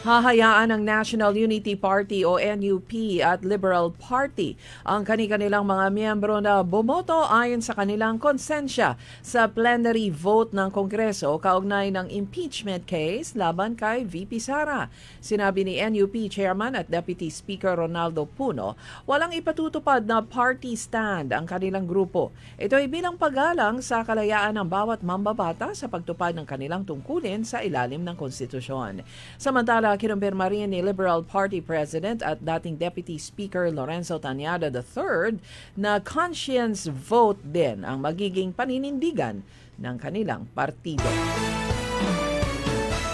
Hahayaan ng National Unity Party o NUP at Liberal Party ang kanilang mga miyembro na bumoto ayon sa kanilang konsensya sa plenary vote ng Kongreso kaugnay ng impeachment case laban kay VP Sara. Sinabi ni NUP Chairman at Deputy Speaker Ronaldo Puno, walang ipatutupad na party stand ang kanilang grupo. Ito ay bilang paggalang sa kalayaan ng bawat mambabata sa pagtupad ng kanilang tungkulin sa ilalim ng konstitusyon. Samantala, kinumpirma rin ni Liberal Party President at dating Deputy Speaker Lorenzo Tañada III na conscience vote din ang magiging paninindigan ng kanilang partido.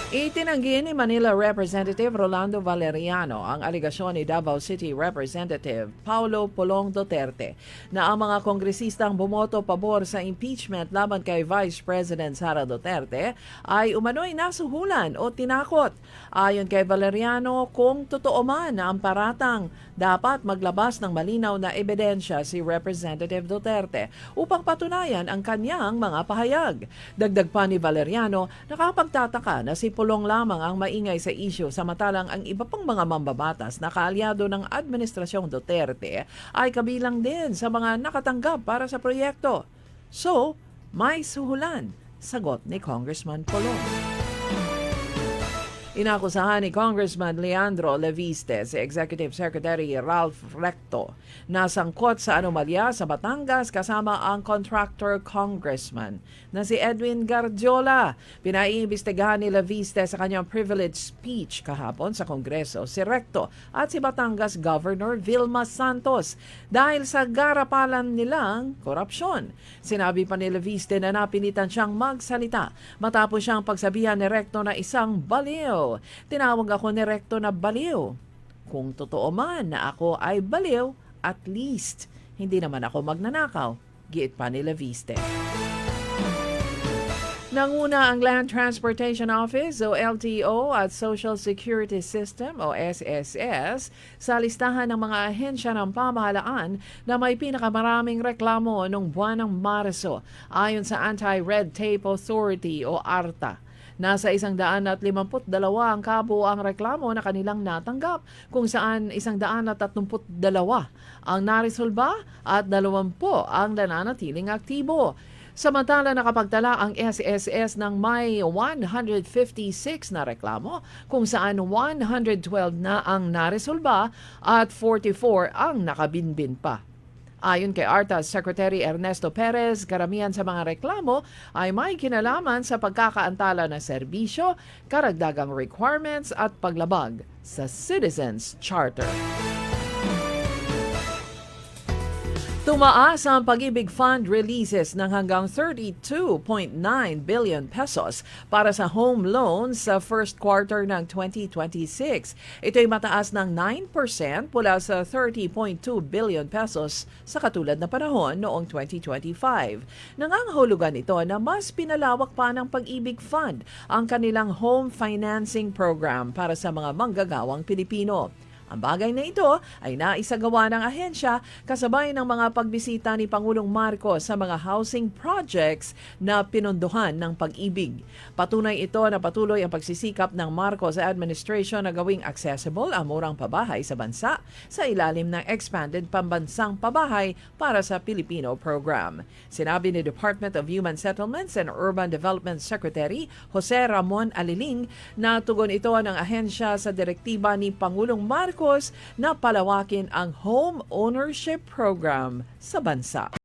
Itinanggi ni Manila Representative Rolando Valeriano ang aligasyon ni Davao City Representative Paulo Polong Duterte na ang mga kongresistang bumoto pabor sa impeachment laban kay Vice President Sara Duterte ay umano'y nasuhulan o tinakot. Ayon kay Valeriano, kung totoo man na ang paratang, dapat maglabas ng malinaw na ebidensya si Representative Duterte upang patunayan ang kanyang mga pahayag. Dagdag pa ni Valeriano, nakapagtataka na si Pulong lamang ang maingay sa isyu samantalang ang iba pang mga mambabatas na kaalyado ng Administrasyong Duterte ay kabilang din sa mga nakatanggap para sa proyekto. So, may suhulan, sagot ni Congressman Pulong. Inakusahan ni Congressman Leandro Leviste si Executive Secretary Ralph Recto na sangkot sa anomalya sa Batangas kasama ang contractor congressman na si Edwin Gardiola. Pinaiimbestigahan ni Leviste sa kanyang privilege speech kahapon sa Kongreso si Recto at si Batangas Governor Vilma Santos dahil sa garapalan nilang korupsyon. Sinabi pa ni Leviste na napilitan siyang magsalita matapos siyang pagsabihan ni Recto na isang baliw. Tinawag ako ni Recto na baliw. Kung totoo man na ako ay baliw, at least hindi naman ako magnanakaw, giit pa ni Leviste. Nanguna ang Land Transportation Office o LTO at Social Security System o SSS sa listahan ng mga ahensya ng pamahalaan na may pinakamaraming reklamo noong buwan ng Marso ayon sa Anti-Red Tape Authority o ARTA. Nasa 152 ang kabuuang reklamo na kanilang natanggap, kung saan 132 ang naresolba at 20 ang nananatiling aktibo. Samantala nakapagtala ang SSS ng may 156 na reklamo, kung saan 112 na ang naresolba at 44 ang nakabinbin pa. Ayon kay ARTA Secretary Ernesto Perez, karamihan sa mga reklamo ay may kinalaman sa pagkakaantala ng serbisyo, karagdagang requirements at paglabag sa Citizens Charter. Tumaas ang Pag-ibig Fund releases ng hanggang 32.9 billion pesos para sa home loans sa first quarter ng 2026. Ito'y mataas ng 9% mula sa 30.2 billion pesos sa katulad na panahon noong 2025. Nangangahulugan ito na mas pinalawak pa ng Pag-ibig Fund ang kanilang home financing program para sa mga manggagawang Pilipino. Ang bagay na ito ay naisagawa ng ahensya kasabay ng mga pagbisita ni Pangulong Marcos sa mga housing projects na pinondohan ng Pag-ibig. Patunay ito na patuloy ang pagsisikap ng Marcos administration na gawing accessible ang murang pabahay sa bansa sa ilalim ng Expanded Pambansang Pabahay para sa Pilipino program. Sinabi ni Department of Human Settlements and Urban Development Secretary Jose Ramon Aliling na tugon ito ng ahensya sa direktiba ni Pangulong Marcos na palawakin ang home ownership program sa bansa.